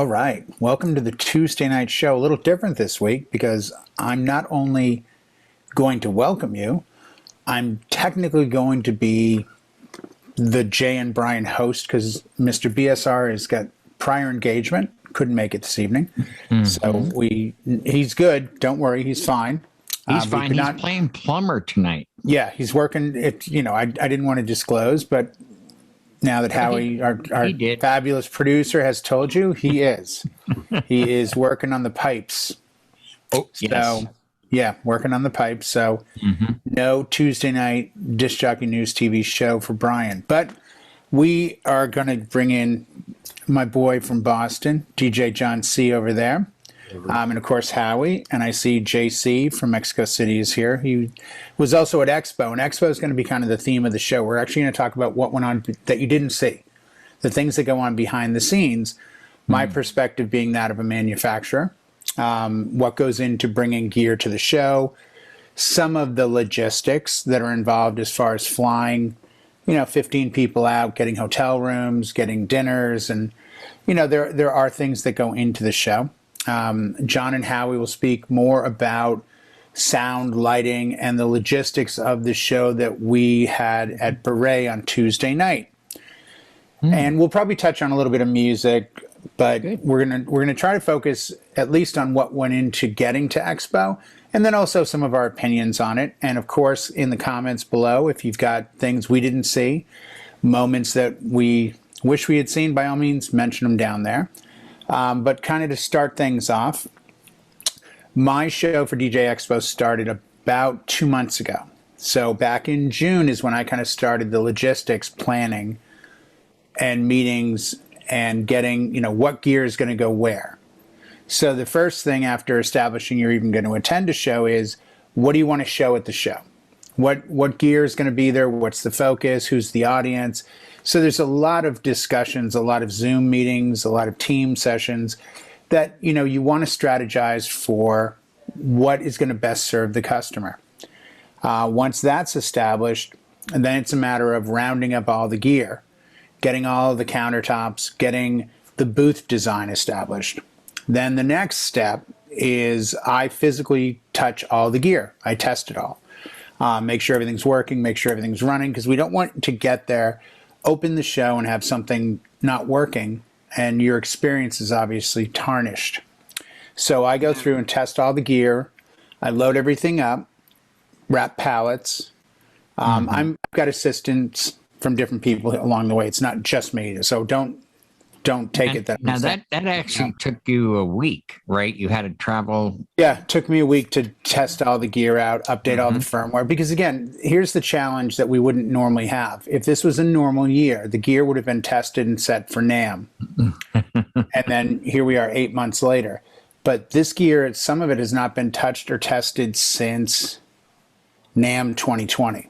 All right. Welcome to the Tuesday night show. A little different this week because I'm not only going to welcome you, I'm technically going to be the Jay and Brian host because Mr. BSR has got prior engagement. Couldn't make it this evening. So he's good. Don't worry. He's fine. He's fine. He's playing plumber tonight. Yeah, he's working. I didn't want to disclose, but now that Howie, our fabulous producer, has told you, he is. He is working on the pipes. Oh, yes. So, yeah, working on the pipes. So, no Tuesday night Disc Jockey News TV show for Brian. But we are going to bring in my boy from Boston, DJ John C. over there. And of course, Howie. And I see JC from Mexico City is here. He was also at Expo. And Expo is going to be kind of the theme of the show. We're actually going to talk about what went on that you didn't see, the things that go on behind the scenes. My perspective being that of a manufacturer, what goes into bringing gear to the show, some of the logistics that are involved as far as flying, 15 people out, getting hotel rooms, getting dinners. And, there are things that go into the show. John and Howie will speak more about sound, lighting, and the logistics of the show that we had at Beret on Tuesday night. And we'll probably touch on a little bit of music, but we're gonna try to focus at least on what went into getting to Expo, and then also some of our opinions on it. And of course, in the comments below, if you've got things we didn't see, moments that we wish we had seen, by all means, mention them down there. But kind of to start things off, my show for DJ Expo started about 2 months ago. So back in June is when I kind of started the logistics planning and meetings and getting, what gear is going to go where. So the first thing after establishing you're even going to attend a show is, what do you want to show at the show? What gear is going to be there? What's the focus? Who's the audience? So there's a lot of discussions, a lot of Zoom meetings, a lot of team sessions that, you want to strategize for what is going to best serve the customer. Once that's established, then it's a matter of rounding up all the gear, getting all of the countertops, getting the booth design established. Then the next step is I physically touch all the gear. I test it all. Make sure everything's working, make sure everything's running, because we don't want to get there, open the show and have something not working and your experience is obviously tarnished. So I go through and test all the gear. I load everything up, wrap pallets. I've got assistants from different people along the way. It's not just me. So don't take it that. Now that actually took you a week, right? You had to travel. Yeah, it took me a week to test all the gear out, update all the firmware. Because again, here's the challenge that we wouldn't normally have. If this was a normal year, the gear would have been tested and set for NAMM. And then here we are 8 months later. But this gear, some of it has not been touched or tested since NAMM 2020.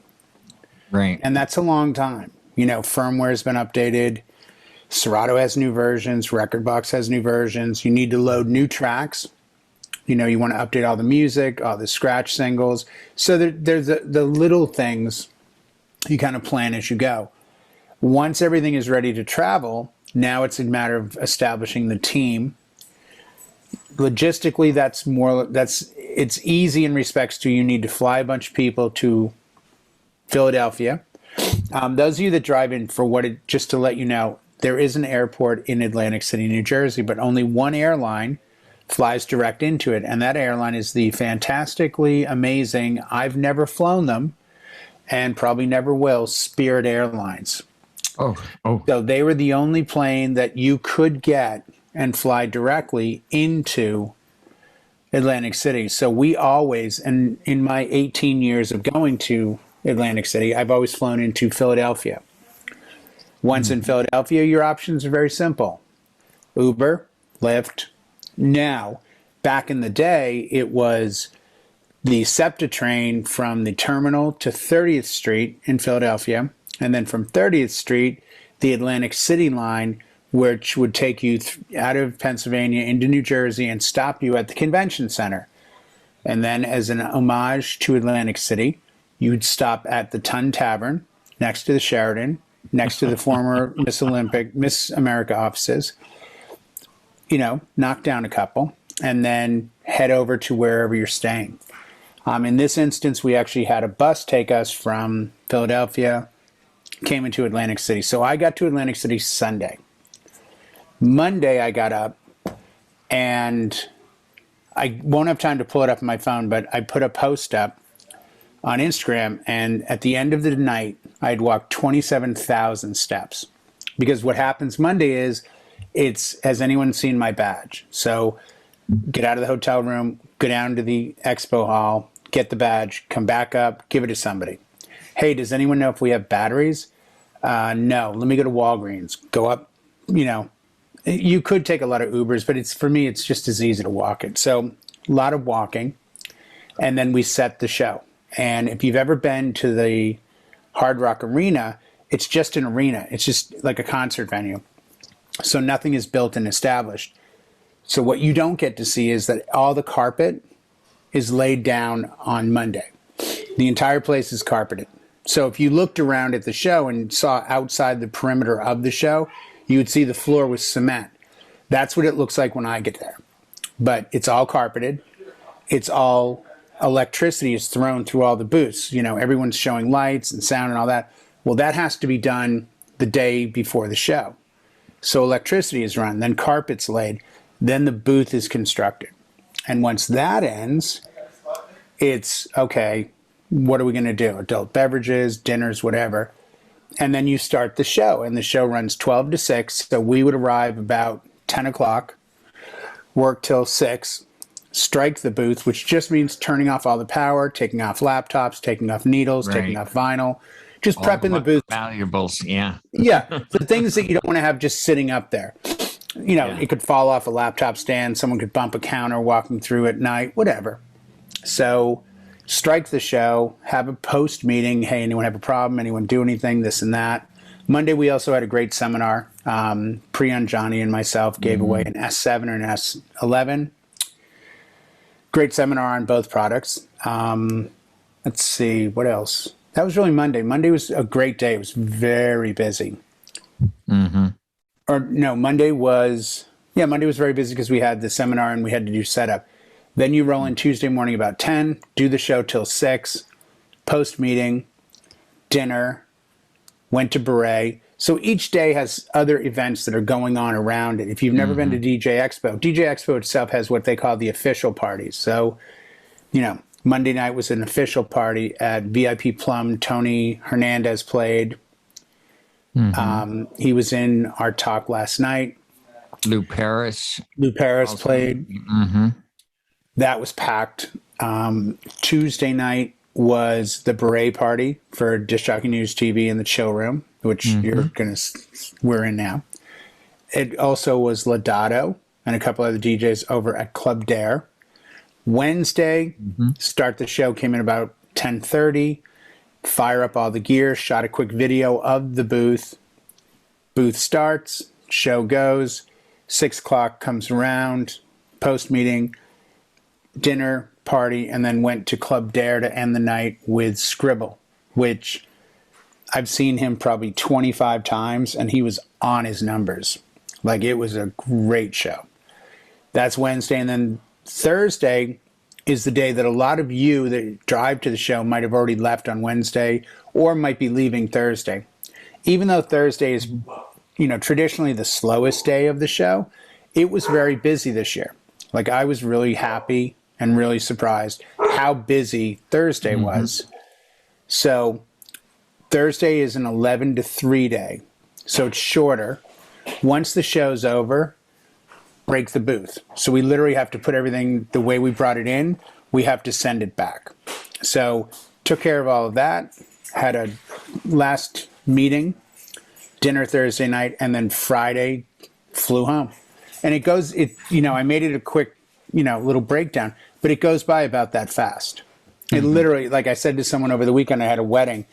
Right. And that's a long time. Firmware has been updated. Serato has new versions. Rekordbox has new versions. You need to load new tracks. You want to update all the music, all the scratch singles. So there's the little things you kind of plan as you go. Once everything is ready to travel, now it's a matter of establishing the team. Logistically, it's easy in respects to you need to fly a bunch of people to Philadelphia. Those of you that drive in just to let you know, there is an airport in Atlantic City, New Jersey, but only one airline flies direct into it. And that airline is the fantastically amazing, I've never flown them and probably never will, Spirit Airlines. Oh. So they were the only plane that you could get and fly directly into Atlantic City. So we always, and in my 18 years of going to Atlantic City, I've always flown into Philadelphia. Once in Philadelphia, your options are very simple. Uber, Lyft. Now, back in the day, it was the SEPTA train from the terminal to 30th Street in Philadelphia, and then from 30th Street, the Atlantic City line, which would take you out of Pennsylvania into New Jersey and stop you at the convention center. And then as an homage to Atlantic City, you'd stop at the Tun Tavern next to the Sheraton, next to the former Miss America offices. knock down a couple, and then head over to wherever you're staying. In this instance, we actually had a bus take us from Philadelphia, came into Atlantic City. So I got to Atlantic City Sunday. Monday, I got up, and I won't have time to pull it up on my phone, but I put a post up on Instagram, and at the end of the night, I had walked 27,000 steps. Because what happens Monday is, has anyone seen my badge? So get out of the hotel room, go down to the expo hall, get the badge, come back up, give it to somebody. Hey, does anyone know if we have batteries? No, let me go to Walgreens, go up, you could take a lot of Ubers, but for me, it's just as easy to walk it. So a lot of walking, and then we set the show. And if you've ever been to the Hard Rock Arena, it's just an arena. It's just like a concert venue. So nothing is built and established. So what you don't get to see is that all the carpet is laid down on Monday. The entire place is carpeted. So if you looked around at the show and saw outside the perimeter of the show, you would see the floor was cement. That's what it looks like when I get there. But it's all carpeted. It's all electricity is thrown through all the booths. Everyone's showing lights and sound and all that. Well, that has to be done the day before the show. So electricity is run, then carpet's laid, then the booth is constructed. And once that ends, it's, okay, what are we going to do? Adult beverages, dinners, whatever. And then you start the show, and the show runs 12 to 6. So we would arrive about 10 o'clock, work till 6, strike the booth, which just means turning off all the power, taking off laptops, taking off needles, taking off vinyl, just all prepping the booth. Valuables, yeah. Yeah, the things that you don't want to have just sitting up there. It could fall off a laptop stand, someone could bump a counter walking through at night, whatever. So strike the show, have a post meeting. Hey, anyone have a problem? Anyone do anything? This and that. Monday, we also had a great seminar. Priyan, Johnny, and myself gave away an S7 or an S11. Great seminar on both products. Let's see, what else? That was really Monday. Monday was a great day. It was very busy. Mm-hmm. Or no, Monday was very busy because we had the seminar and we had to do setup. Then you roll in Tuesday morning about 10, do the show till 6, post meeting, dinner, went to Beret. So each day has other events that are going on around it. If you've never been to DJ Expo itself has what they call the official parties. So, Monday night was an official party at VIP Plum. Tony Hernandez played. He was in our talk last night. Lou Paris played. That was packed. Tuesday night was the Beret party for Disc Jockey News TV in the chill room, which we're in now. It also was Ladado and a couple other DJs over at Club Dare. Wednesday, start the show, came in about 10:30, fire up all the gear, shot a quick video of the booth. Booth starts, show goes, 6 o'clock comes around, post meeting, dinner, party, and then went to Club Dare to end the night with Scribble, which I've seen him probably 25 times, and he was on his numbers. Like, it was a great show. That's Wednesday, and then Thursday is the day that a lot of you that drive to the show might have already left on Wednesday or might be leaving Thursday. Even though Thursday is, traditionally the slowest day of the show, it was very busy this year. Like, I was really happy and really surprised how busy Thursday was. So Thursday is an 11 to 3 day. So it's shorter. Once the show's over, break the booth. So we literally have to put everything the way we brought it in. We have to send it back. So took care of all of that. Had a last meeting, dinner Thursday night, and then Friday flew home. And I made it a quick, little breakdown, but it goes by about that fast. It literally, like I said to someone over the weekend, I had a wedding,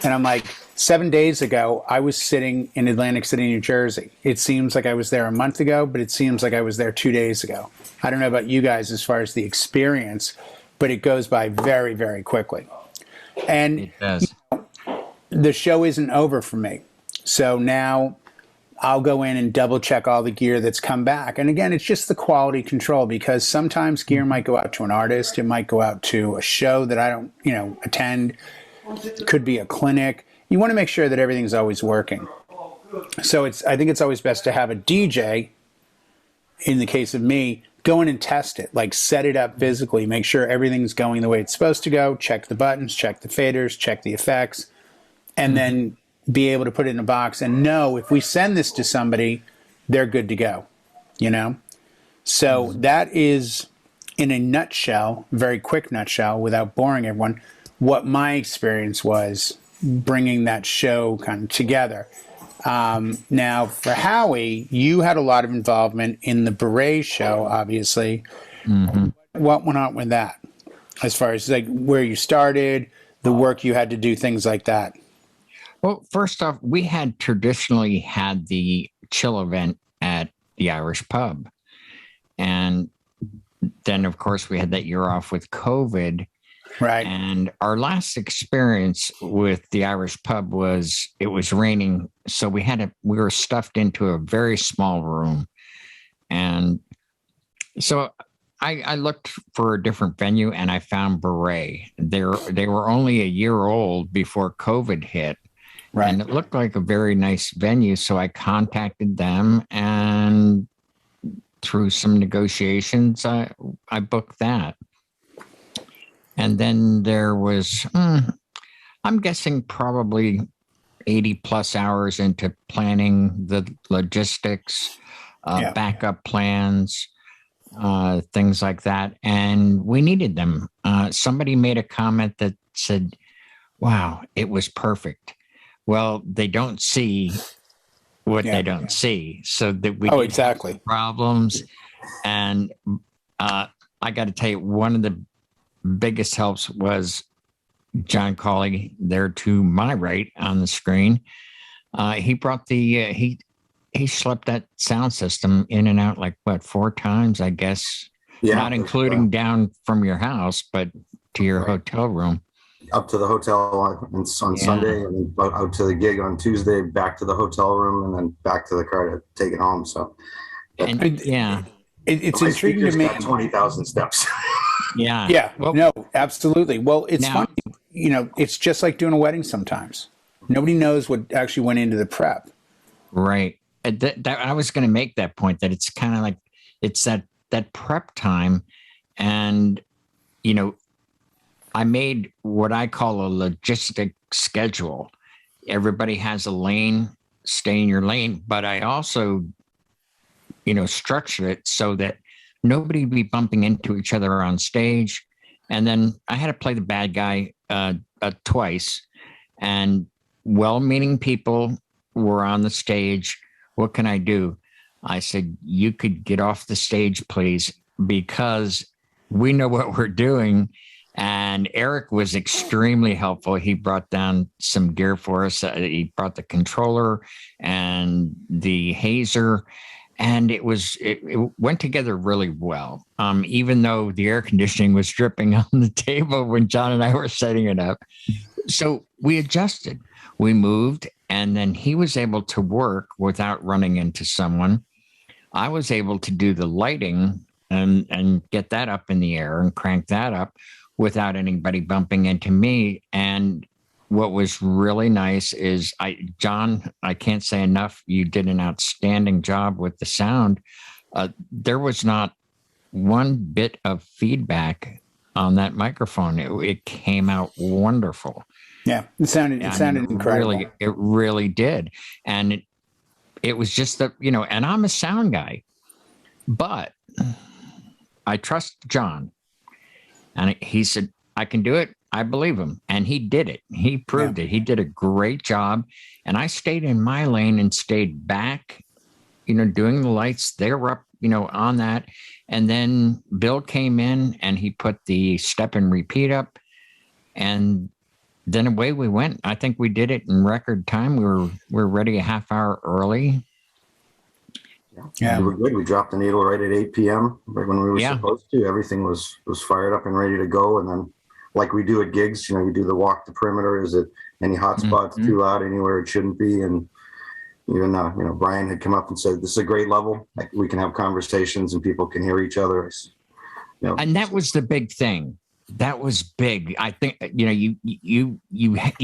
and I'm like, 7 days ago, I was sitting in Atlantic City, New Jersey. It seems like I was there a month ago, but it seems like I was there 2 days ago. I don't know about you guys as far as the experience, but it goes by very, very quickly. And it does. The show isn't over for me. So now I'll go in and double check all the gear that's come back. And again, it's just the quality control, because sometimes gear might go out to an artist. It might go out to a show that I don't, attend. It could be a clinic. You want to make sure that everything's always working. So I think it's always best to have a DJ, in the case of me, go in and test it, like set it up physically, make sure everything's going the way it's supposed to go, check the buttons, check the faders, check the effects, and then be able to put it in a box and know if we send this to somebody, they're good to go, So that is, in a nutshell, very quick nutshell, without boring everyone, what my experience was bringing that show kind of together. Now, for Howie, you had a lot of involvement in the Beret show, obviously. What went on with that, as far as like where you started, the work you had to do, things like that? Well, first off, we had traditionally had the chill event at the Irish Pub. And then, of course, we had that year off with COVID. Right. And our last experience with the Irish Pub was, it was raining. So we were stuffed into a very small room. And so I looked for a different venue, and I found Beret. They were only a year old before COVID hit. Right. And it looked like a very nice venue. So I contacted them, and through some negotiations, I booked that. And then there was, I'm guessing probably 80 plus hours into planning the logistics, backup plans, things like that. And we needed them. Somebody made a comment that said, wow, it was perfect. Well, they don't see what they don't see. So that we exactly problems. And I got to tell you, one of the biggest helps was John Cawley, there to my right on the screen. He brought he schlepped that sound system in and out like 4 times, I guess. Not including down from your house, but to your hotel room. Up to the hotel on Sunday, and then out to the gig on Tuesday, back to the hotel room, and then back to the car to take it home. So, it's intriguing to me. 20,000 steps. Yeah. Well, no, absolutely. Well, it's funny. It's just like doing a wedding sometimes. Nobody knows what actually went into the prep. Right. I was going to make that point, that it's kind of like, it's that prep time. And, I made what I call a logistic schedule. Everybody has a lane, stay in your lane. But I also, structure it so that nobody would be bumping into each other on stage. And then I had to play the bad guy twice. And well-meaning people were on the stage. What can I do? I said, you could get off the stage, please, because we know what we're doing. And Eric was extremely helpful. He brought down some gear for us. He brought the controller and the hazer. And it went together really well, even though the air conditioning was dripping on the table when John and I were setting it up. So we adjusted, we moved, and then he was able to work without running into someone. I was able to do the lighting and get that up in the air and crank that up without anybody bumping into me. And what was really nice is John, I can't say enough, you did an outstanding job with the sound. There was not one bit of feedback on that microphone. It came out wonderful. Yeah, it sounded incredible. It really did. And it was just that, and I'm a sound guy, but I trust John. And he said, I can do it. I believe him. And he did it. He proved it. He did a great job. And I stayed in my lane and stayed back, doing the lights. They were up, on that. And then Bill came in and he put the step and repeat up. And then away we went. I think we did it in record time. We were ready a half hour early. Yeah, we were good. We dropped the needle right at 8 p.m. right when we were supposed to. Everything was fired up and ready to go. And then, like we do at gigs, you do the walk the perimeter. Is it any hot spots too loud anywhere it shouldn't be? And even Brian had come up and said, "This is a great level. Like, we can have conversations and people can hear each other." And that was the big thing. That was big. I think you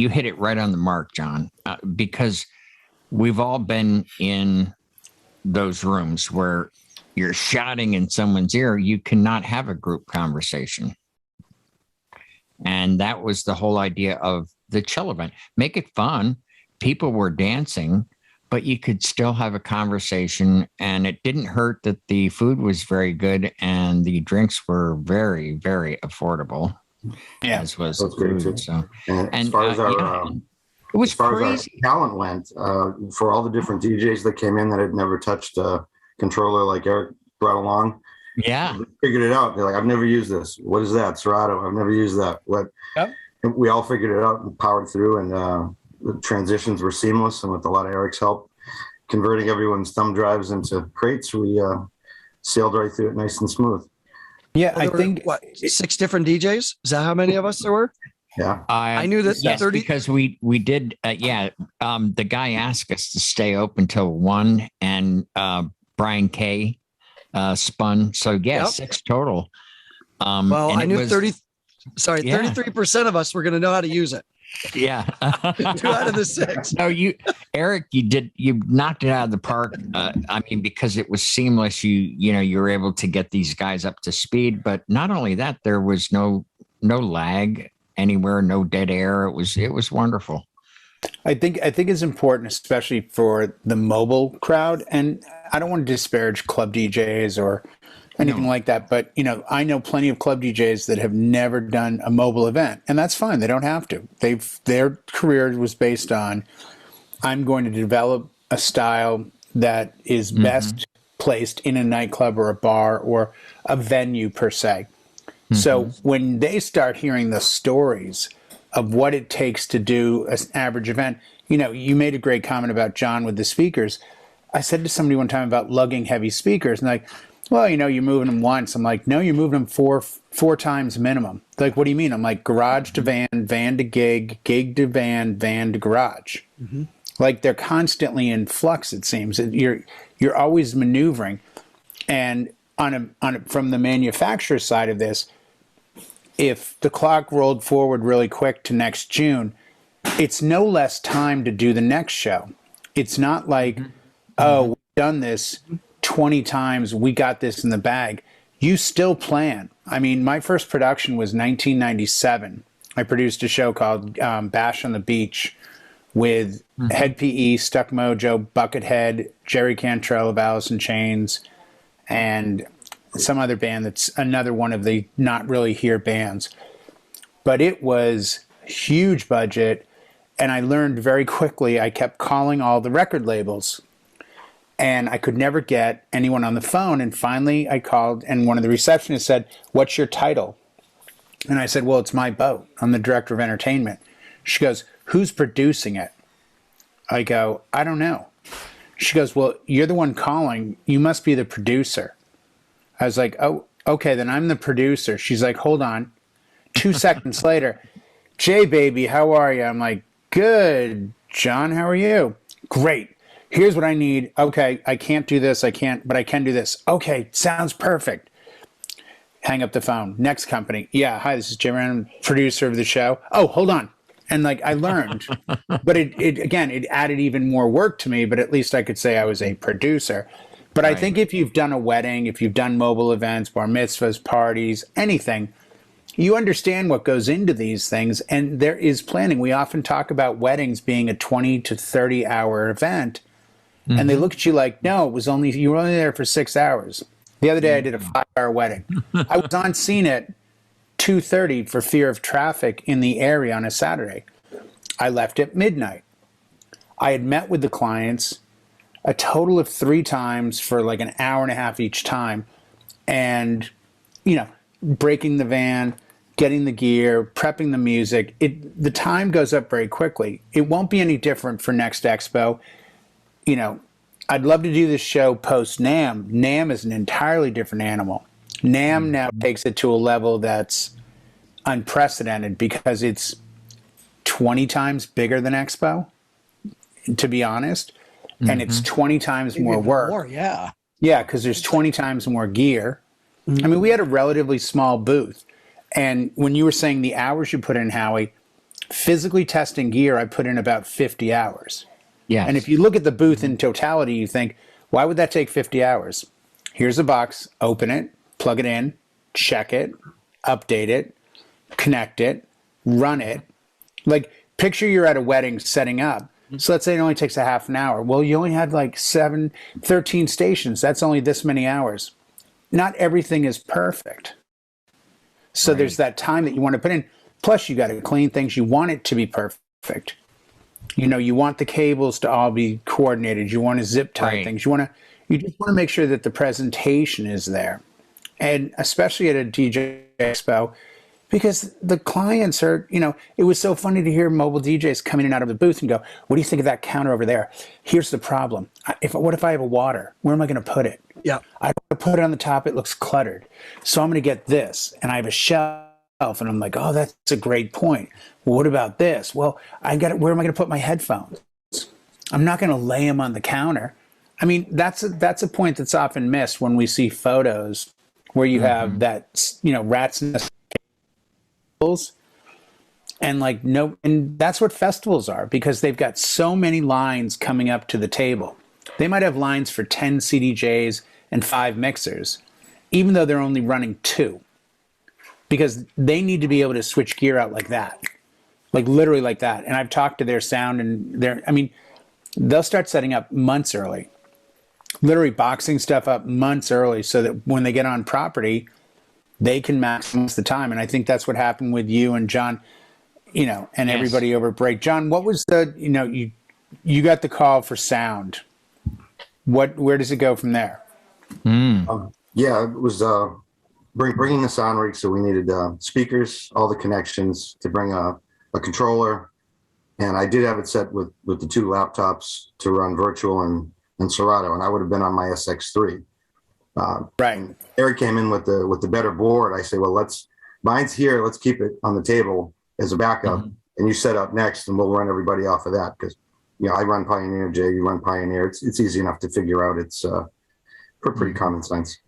hit it right on the mark, John, because we've all been in those rooms where you're shouting in someone's ear. You cannot have a group conversation. And that was the whole idea of the chill event. Make it fun. People were dancing, but you could still have a conversation, and it didn't hurt that the food was very good and the drinks were very, very affordable. Yeah, as was the food. So, and as far as our it was as far crazy. as our talent went, for all the different DJs that came in that had never touched a controller like Eric brought along, Yeah, figured it out. They're like, "I've never used this. What is that? Serato. I've never used that." What? Yep. And we all figured it out and powered through, and the transitions were seamless. And with a lot of Eric's help, converting everyone's thumb drives into crates, we sailed right through it nice and smooth. Yeah, Well, I think 6 different DJs? Is that how many of us there were? Yeah. I knew that yes, 30 because we did. The guy asked us to stay open till 1, and Brian K spun. So Yep. 6 total. Well, and I it knew was- 33% of us were going to know how to use it. Yeah. 2 out of the 6. No, Eric, you knocked it out of the park. I mean, because it was seamless. You were able to get these guys up to speed, but not only that, there was no lag anywhere, no dead air. It was wonderful. I think it's important, especially for the mobile crowd. And I don't want to disparage club DJs or anything like that, but I know plenty of club DJs that have never done a mobile event, and that's fine. They don't have to. Their career was based on, I'm going to develop a style that is best placed in a nightclub or a bar or a venue per se. So when they start hearing the stories of what it takes to do an average event, you made a great comment about John with the speakers. I said to somebody one time about lugging heavy speakers, and like, well, you're moving them once. I'm like, no, you're moving them four times minimum. They're like, what do you mean? I'm like, garage to van, van to gig, gig to van, van to garage. Like, they're constantly in flux, it seems. You're always maneuvering. And from the manufacturer side of this, if the clock rolled forward really quick to next June, it's no less time to do the next show. It's not like, oh, we've done this 20 times, we got this in the bag. You still plan. I mean, my first production was 1997. I produced a show called Bash on the Beach with Head PE, Stuck Mojo, Buckethead, Jerry Cantrell of Alice in Chains, and some other band that's another one of the not really here bands. But it was huge budget, and I learned very quickly. I kept calling all the record labels, and I could never get anyone on the phone. And finally I called, and one of the receptionists said, "What's your title?" And I said, "Well, it's my boat. I'm the director of entertainment." She goes, "Who's producing it?" I go, "I don't know." She goes, "Well, you're the one calling. You must be the producer." I was like, "Oh, okay, then I'm the producer." She's like, "Hold on." 2 seconds later, "Jay, baby, how are you?" I'm like, "Good. John, how are you?" "Great. Here's what I need." "Okay, I can't do this. But I can do this." "Okay, sounds perfect." Hang up the phone. Next company. "Yeah, hi, this is Jay Brannan, producer of the show." "Oh, hold on." And like, I learned, but it added even more work to me, but at least I could say I was a producer. But right. I think if you've done a wedding, if you've done mobile events, bar mitzvahs, parties, anything, you understand what goes into these things. And there is planning. We often talk about weddings being a 20 to 30 hour event. And they look at you like, no, you were only there for 6 hours. The other day I did a 5-hour wedding. I was on scene at 2:30 for fear of traffic in the area on a Saturday. I left at midnight. I had met with the clients a total of 3 times for like an hour and a half each time. And, breaking the van, getting the gear, prepping the music. The time goes up very quickly. It won't be any different for next Expo. I'd love to do this show post NAMM. NAMM is an entirely different animal. NAMM now takes it to a level that's unprecedented because it's 20 times bigger than Expo, to be honest. and it's 20 times more work. Yeah. Yeah, because there's 20 times more gear. I mean, we had a relatively small booth. And when you were saying the hours you put in, Howie, physically testing gear, I put in about 50 hours. Yes. And if you look at the booth in totality, you think, why would that take 50 hours? Here's a box, open it, plug it in, check it, update it, connect it, run it. Like, picture you're at a wedding setting up. So let's say it only takes a half an hour. Well, you only had like 13 stations. That's only this many hours. Not everything is perfect. So there's that time that you want to put in. Plus, you got to clean things. You want it to be perfect. You know, you want the cables to all be coordinated. You want to zip tie things. You just want to make sure that the presentation is there. And especially at a DJ Expo, because the clients are, you know, it was so funny to hear mobile DJs come in and out of the booth and go, what do you think of that counter over there? Here's the problem. What if I have a water? Where am I going to put it? Yeah. I put it on the top. It looks cluttered. So I'm going to get this. And I have a shelf. And I'm like, oh, that's a great point. Well, what about this? Well, where am I going to put my headphones? I'm not going to lay them on the counter. I mean, that's a point that's often missed when we see photos where you have that, you know, rat's nest tables. And and that's what festivals are, because they've got so many lines coming up to the table. They might have lines for 10 CDJs and 5 mixers, even though they're only running 2, because they need to be able to switch gear out like that, like literally like that. And I've talked to their sound and they'll start setting up months early, literally boxing stuff up months early so that when they get on property, they can maximize the time. And I think that's what happened with you and John, you know, and everybody over break. John, what was you got the call for sound. Where does it go from there? Yeah, it was bringing the sound rig. So we needed speakers, all the connections to bring a controller. And I did have it set with the 2 laptops to run virtual and Serato, and I would have been on my SX3. Right. Eric came in with the better board. I say, well, mine's here. Let's keep it on the table as a backup, and you set up next, and we'll run everybody off of that, because I run Pioneer, Jay, you run Pioneer. It's easy enough to figure out. It's pretty common sense.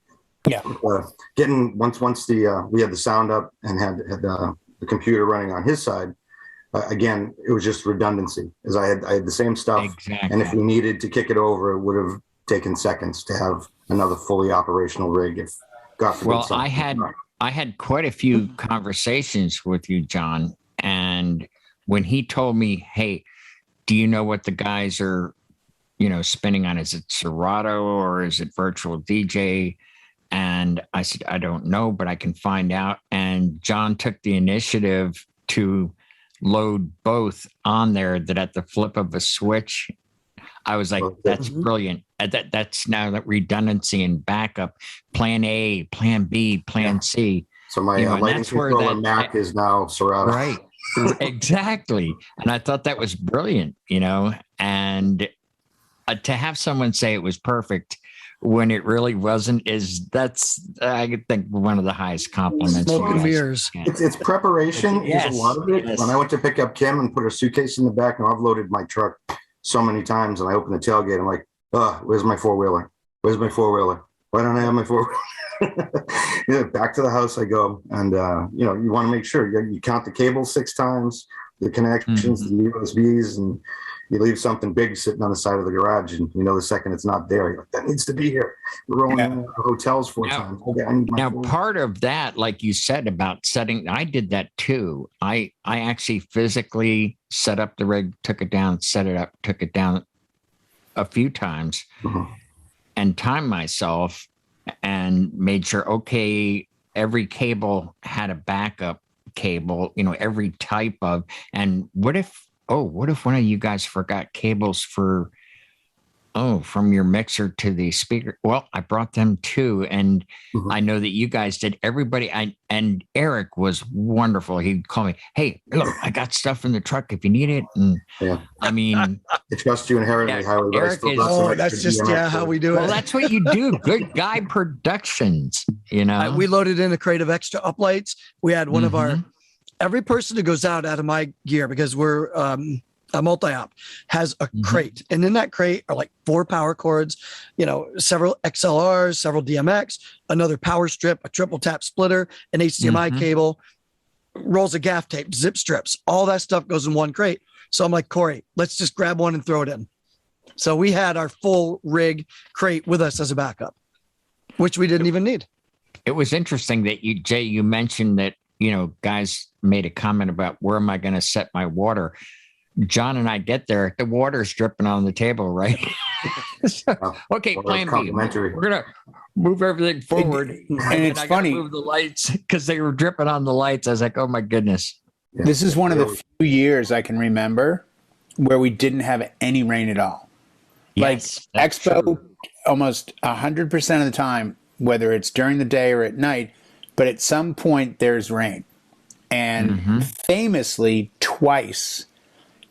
Yeah. Once we had the sound up and had the computer running on his side. Again, it was just redundancy, as I had the same stuff. Exactly. And if we needed to kick it over, it would have taken seconds to have another fully operational rig. If God forbid. Well, I had quite a few conversations with you, John, and when he told me, "Hey, do you know what the guys are, spinning on? Is it Serato or is it virtual DJ?" And I said, "I don't know, but I can find out." And John took the initiative to load both on there, that at the flip of a switch, I was like, that's brilliant. That's now that redundancy and backup, plan A, plan B, plan C. So my lighting controller Mac is now Serato. Right. Exactly. And I thought that was brilliant, and to have someone say it was perfect when it really wasn't, that's I think one of the highest compliments. Smoke and mirrors. It's preparation is a lot of it. Yes. When I went to pick up Kim and put her suitcase in the back, and I've loaded my truck so many times, and I open the tailgate, I'm like, where's my 4-wheeler? Where's my 4-wheeler? Why don't I have my 4-wheeler? Back to the house I go, and you want to make sure you count the cables 6 times, the connections, the USBs, and you leave something big sitting on the side of the garage, and the second it's not there, you're like, that needs to be here. We're rolling in hotels 4 times. Okay, I need my now, 4-wheeler. part of that, like you said about setting, I did that too. I actually physically set up the rig, took it down, set it up, took it down a few times, and timed myself and made sure, okay, every cable had a backup cable, every type of, and what if one of you guys forgot cables from your mixer to the speaker? Well, I brought them too. And I know that you guys did. Everybody, and Eric was wonderful. He'd call me, "Hey, look, I got stuff in the truck if you need it." And I mean, I trust you inherently, Howie. But Eric that's just how we do it. Well, that's what you do. Good Guy Productions, we loaded in a crate of extra uplights. We had one of our, every person who goes out of my gear, because we're a multi-op, has a crate. And in that crate are like 4 power cords, several XLRs, several DMX, another power strip, a triple tap splitter, an HDMI cable, rolls of gaff tape, zip strips. All that stuff goes in one crate. So I'm like, Corey, let's just grab one and throw it in. So we had our full rig crate with us as a backup, which we didn't even need. It was interesting that you mentioned that, guys made a comment about where am I going to set my water? John and I get there, the water's dripping on the table, right? Okay, plan B. We're going to move everything forward. And it's funny. Move the lights because they were dripping on the lights. I was like, oh my goodness. This is one of the few years I can remember where we didn't have any rain at all. Yes, like Expo, almost 100% of the time, whether it's during the day or at night, but at some point there's rain. And famously, twice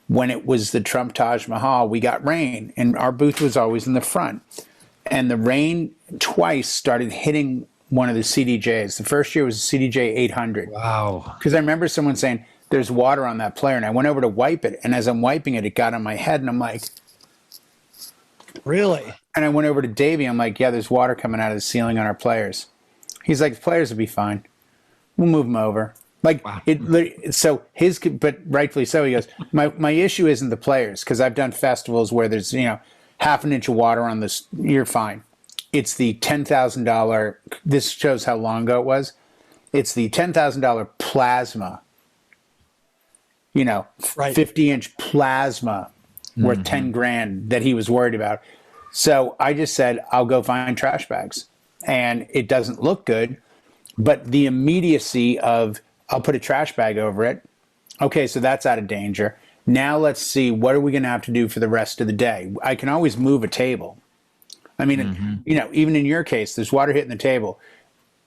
when it was the Trump Taj Mahal, we got rain, and our booth was always in the front. And the rain twice started hitting one of the CDJs. The first year was a CDJ 800. Wow. Because I remember someone saying, there's water on that player. And I went over to wipe it. And as I'm wiping it, it got on my head. And I'm like, really? And I went over to Davey. I'm like, yeah, there's water coming out of the ceiling on our players. He's like, the players will be fine. We'll move them over. Like, wow. But rightfully so, he goes, my issue isn't the players, because I've done festivals where there's, half an inch of water on this, you're fine. It's the $10,000, this shows how long ago it was. It's the $10,000 plasma, 50-inch plasma worth 10 grand that he was worried about. So I just said, I'll go find trash bags. And it doesn't look good, but the immediacy of, I'll put a trash bag over it. Okay, so that's out of danger. Now let's see, what are we going to have to do for the rest of the day? I can always move a table. I mean, even in your case, there's water hitting the table.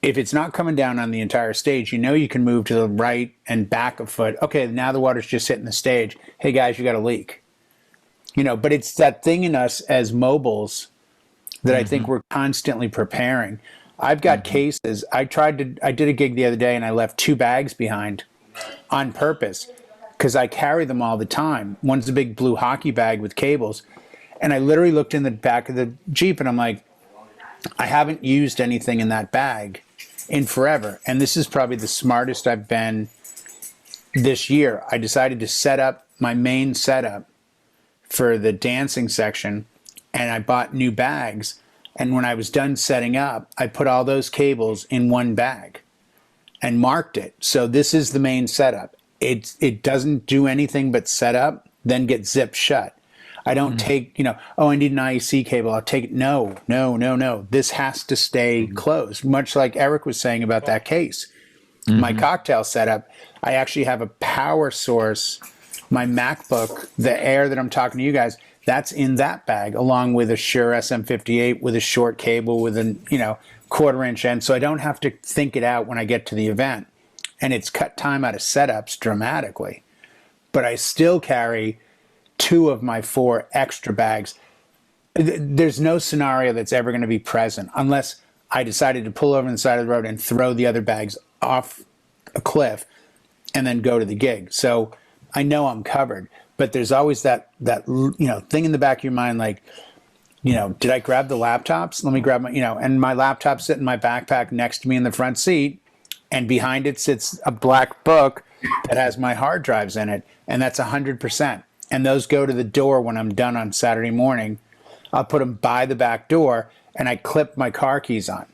If it's not coming down on the entire stage, you can move to the right and back a foot. Okay, now the water's just hitting the stage. Hey, guys, you got a leak. But it's that thing in us as mobiles that I think we're constantly preparing. I've got cases. I did a gig the other day, and I left 2 bags behind on purpose because I carry them all the time. One's a big blue hockey bag with cables. And I literally looked in the back of the Jeep, and I'm like, I haven't used anything in that bag in forever. And this is probably the smartest I've been this year. I decided to set up my main setup for the dancing section, and I bought new bags. And when I was done setting up, I put all those cables in one bag and marked it. So this is the main setup. It doesn't do anything but set up, then get zipped shut. I don't take, I need an IEC cable. I'll take it. No. This has to stay closed, much like Eric was saying about that case. My cocktail setup, I actually have a power source. My MacBook, the Air that I'm talking to you guys, that's in that bag, along with a Shure SM58 with a short cable with a 1/4 inch end. So I don't have to think it out when I get to the event. And it's cut time out of setups dramatically. But I still carry 2 of my 4 extra bags. There's no scenario that's ever going to be present unless I decided to pull over on the side of the road and throw the other bags off a cliff and then go to the gig. So I know I'm covered. But there's always that thing in the back of your mind, like, did I grab the laptops? Let me grab my, and my laptop's sitting in my backpack next to me in the front seat, and behind it sits a black book that has my hard drives in it, and that's 100%. And those go to the door when I'm done on Saturday morning. I'll put them by the back door, and I clip my car keys on.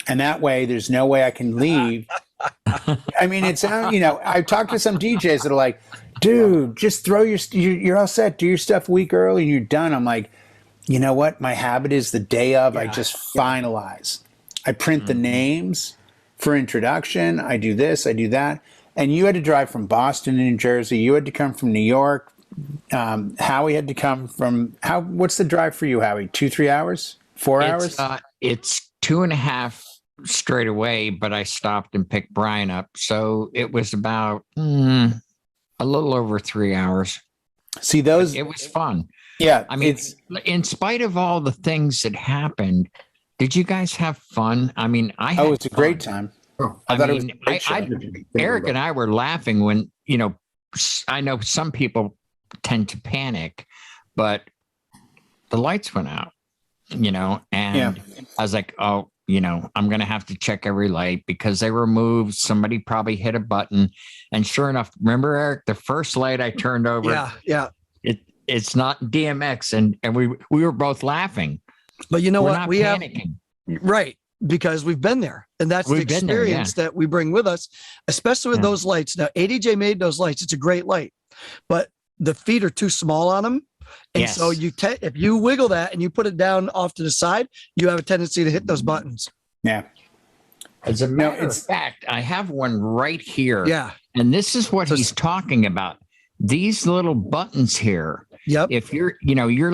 And that way, there's no way I can leave. I mean, it's, I've talked to some DJs that are like, dude, just throw you're all set, do your stuff a week early and you're done. I'm like, you know what? My habit is the day of, I just finalize. I print the names for introduction. I do this, I do that. And you had to drive from Boston to New Jersey. You had to come from New York. Howie had to come from, what's the drive for you, Howie? 2-3 hours? 4 hours? It's 2.5 straight away, but I stopped and picked Brian up. So it was about a little over 3 hours. See, those, it was fun. Yeah. I mean, in spite of all the things that happened, did you guys have fun? I mean, it was a great time. Eric and I were laughing when, I know some people tend to panic, but the lights went out, and I was like, oh, I'm going to have to check every light because they were moved. Somebody probably hit a button. And sure enough, remember, Eric, the first light I turned over, it's not DMX. And we were both laughing. But you know we're what? Not we panicking. Right. Because we've been there. And that's the experience that we bring with us, especially with those lights. Now, ADJ made those lights. It's a great light, but the feet are too small on them. And so if you wiggle that and you put it down off to the side, you have a tendency to hit those buttons. Yeah. As a matter of fact, I have one right here. Yeah. And this is what he's talking about. These little buttons here. Yep. If you're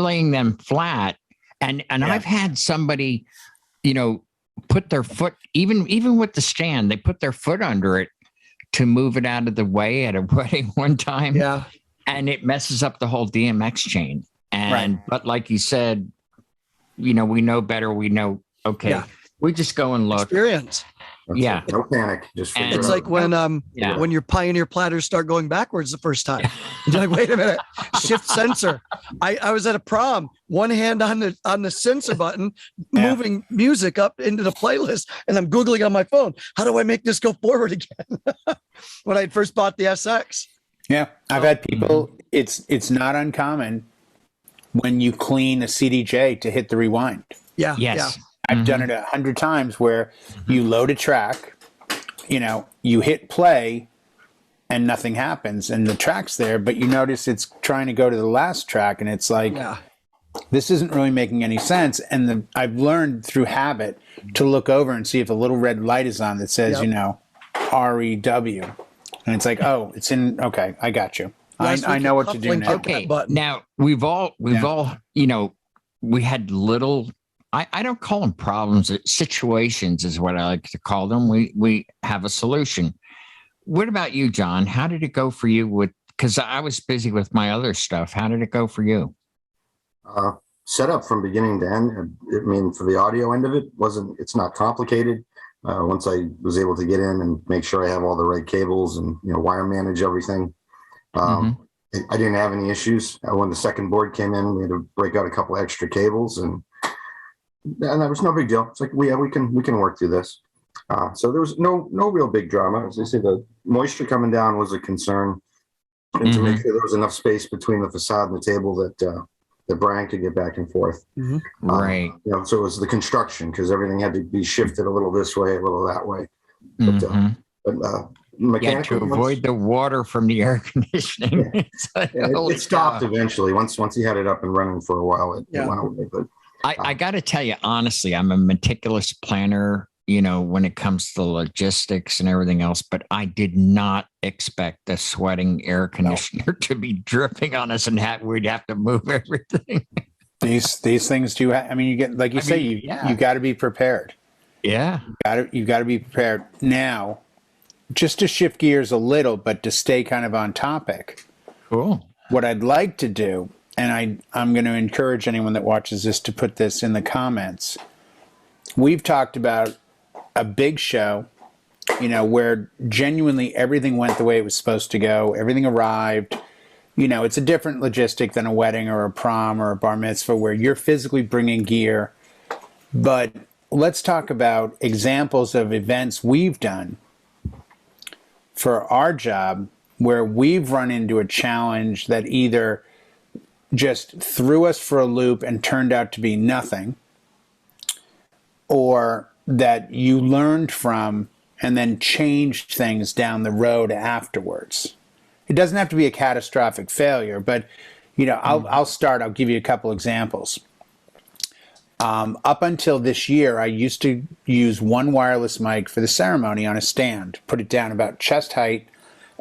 laying them flat, and I've had somebody, put their foot, even with the stand, they put their foot under it to move it out of the way at a wedding one time. Yeah. And it messes up the whole DMX chain. But like you said, we know better. We know, we just go and look. Experience. That's no panic. Just it's like when your Pioneer platters start going backwards the first time. You're like, wait a minute, shift sensor. I was at a prom, one hand on the sensor button, moving music up into the playlist, and I'm Googling on my phone. How do I make this go forward again? When I first bought the SX. Yeah, I've had people. It's not uncommon when you clean a CDJ to hit the rewind. Yeah. Yes. Yeah. I've done it 100 times where you load a track, you hit play, and nothing happens, and the track's there, but you notice it's trying to go to the last track, and it's like, this isn't really making any sense. And I've learned through habit to look over and see if a little red light is on that says, REW. And it's like, oh, it's in. Okay, I got you. I know what to do now. Okay, now we've all, we had little. I don't call them problems. Situations is what I like to call them. We have a solution. What about you, John? How did it go for you? Because I was busy with my other stuff. How did it go for you? Set up from beginning to end. I mean, for the audio end of it, it's not complicated. Once I was able to get in and make sure I have all the right cables and wire manage everything, I didn't have any issues. When the second board came in, we had to break out a couple extra cables, and that was no big deal. It's like we can work through this. So there was no real big drama. As I say, the moisture coming down was a concern, and to make sure there was enough space between the facade and the table that Brian could get back and forth. Right. So it was the construction, because everything had to be shifted a little this way, a little that way. But to avoid the water from the air conditioning. It stopped eventually. Once he had it up and running for a while, it went away. But I got to tell you, honestly, I'm a meticulous planner, when it comes to logistics and everything else, but I did not expect the sweating air conditioner to be dripping on us and we'd have to move everything. These things do. You get, like you say, you got to be prepared. Yeah. You got to be prepared. Now, just to shift gears a little, but to stay kind of on topic. Cool. What I'd like to do, and I'm going to encourage anyone that watches this to put this in the comments. We've talked about a big show, where genuinely everything went the way it was supposed to go. Everything arrived. It's a different logistic than a wedding or a prom or a bar mitzvah where you're physically bringing gear. But let's talk about examples of events we've done for our job where we've run into a challenge that either just threw us for a loop and turned out to be nothing, or that you learned from and then changed things down the road afterwards. It doesn't have to be a catastrophic failure, but I'll start. I'll give you a couple examples. Up until this year, I used to use one wireless mic for the ceremony on a stand, put it down about chest height,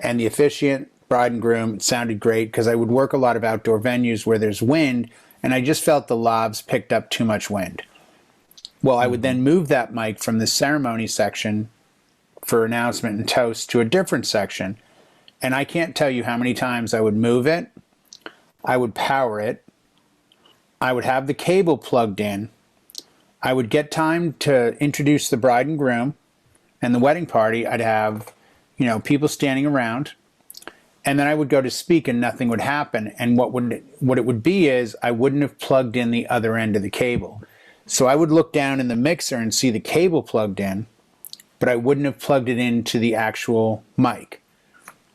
and the officiant, bride and groom, it sounded great because I would work a lot of outdoor venues where there's wind, and I just felt the lavs picked up too much wind. Well, I would then move that mic from the ceremony section for announcement and toast to a different section, and I can't tell you how many times I would move it, I would power it, I would have the cable plugged in, I would get time to introduce the bride and groom and the wedding party. I'd have, people standing around, And then I would go to speak and nothing would happen. And what it would be is I wouldn't have plugged in the other end of the cable. So I would look down in the mixer and see the cable plugged in, but I wouldn't have plugged it into the actual mic,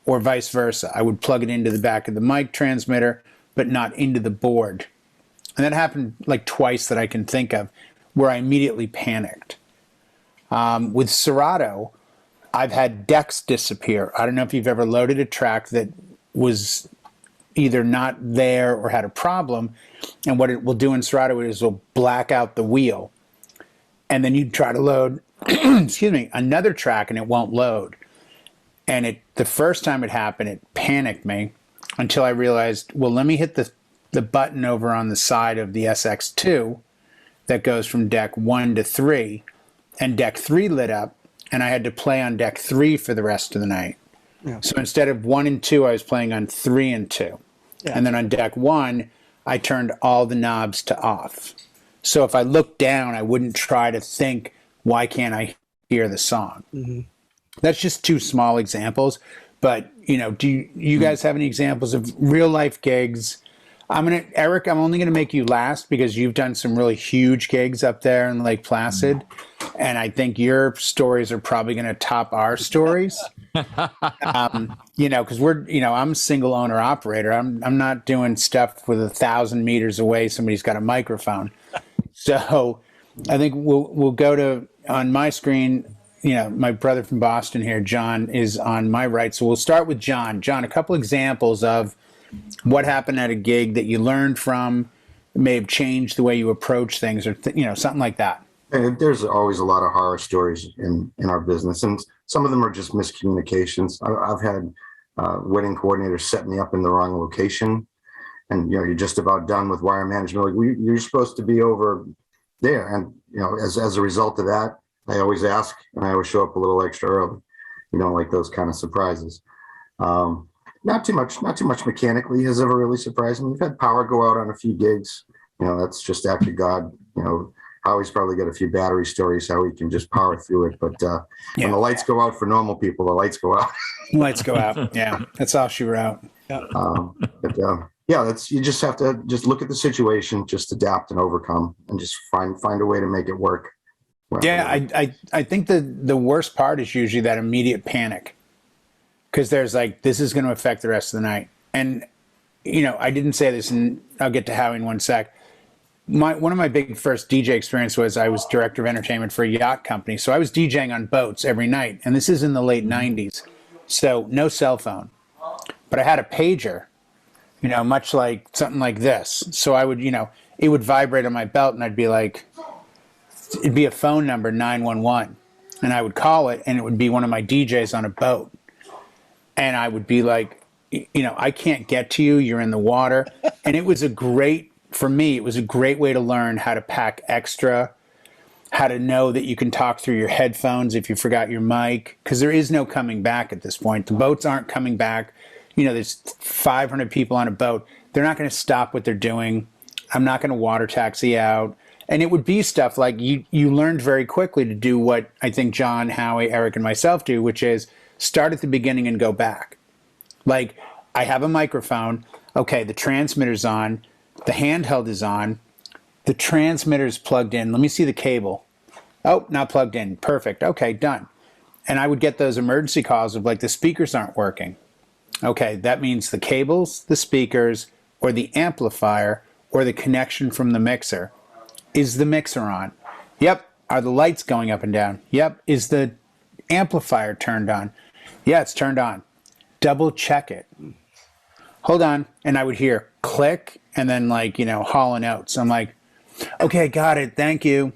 or vice versa. I would plug it into the back of the mic transmitter, but not into the board. And that happened like twice that I can think of, where I immediately panicked. With Serato, I've had decks disappear. I don't know if you've ever loaded a track that was either not there or had a problem. And what it will do in Serato is it'll black out the wheel. And then you try to load, excuse me, another track and it won't load. And the first time it happened, it panicked me until I realized, well, let me hit the button over on the side of the SX2 that goes from deck 1 to 3. And deck 3 lit up. And I had to play on deck 3 for the rest of the night. Yeah. So instead of 1 and 2, I was playing on 3 and 2. Yeah. And then on deck 1, I turned all the knobs to off. So if I looked down, I wouldn't try to think, why can't I hear the song? Mm-hmm. That's just 2 small examples. But, do you guys have any examples of real life gigs? Eric, I'm only going to make you last because you've done some really huge gigs up there in Lake Placid. And I think your stories are probably going to top our stories. Because I'm a single owner operator. I'm not doing stuff with 1,000 meters away. Somebody's got a microphone. So I think we'll go to, on my screen, my brother from Boston here, John, is on my right. So we'll start with John. John, a couple examples of what happened at a gig that you learned from, may have changed the way you approach things, or something like that. And there's always a lot of horror stories in our business, and some of them are just miscommunications. I've had wedding coordinators set me up in the wrong location, and you're just about done with wire management. Like, you're supposed to be over there, and as a result of that, I always ask, and I always show up a little extra early. Like those kind of surprises. Not too much mechanically has ever really surprised me. We've had power go out on a few gigs. That's just after God. Howie's probably got a few battery stories how he can just power through it. But when the lights go out for normal people, the lights go out. Lights go out. Yeah, that's all she wrote. You just have to just look at the situation, just adapt and overcome, and just find a way to make it work. I think the worst part is usually that immediate panic. Because there's this is going to affect the rest of the night. And, I didn't say this, and I'll get to Howie in one sec. One of my big first DJ experience was I was director of entertainment for a yacht company. So I was DJing on boats every night. And this is in the late 90s. So no cell phone. But I had a pager, much like something like this. So I would, it would vibrate on my belt and I'd be like, it'd be a phone number, 911. And I would call it and it would be one of my DJs on a boat. And I would be like, I can't get to you. You're in the water. And it was a great way to learn how to pack extra, how to know that you can talk through your headphones if you forgot your mic, because there is no coming back at this point. The boats aren't coming back. There's 500 people on a boat. They're not going to stop what they're doing. I'm not going to water taxi out. And it would be stuff like you learned very quickly to do what I think John, Howie, Eric, and myself do, which is start at the beginning and go back. Like, I have a microphone. Okay, the transmitter's on. The handheld is on. The transmitter's plugged in. Let me see the cable. Oh, not plugged in. Perfect. Okay, done. And I would get those emergency calls of the speakers aren't working. Okay, that means the cables, the speakers, or the amplifier, or the connection from the mixer. Is the mixer on? Yep. Are the lights going up and down? Yep. Is the amplifier turned on? Yeah, it's turned on. Double check it. Hold on. And I would hear click and then Hall and Oates. I'm like, okay, got it. Thank you.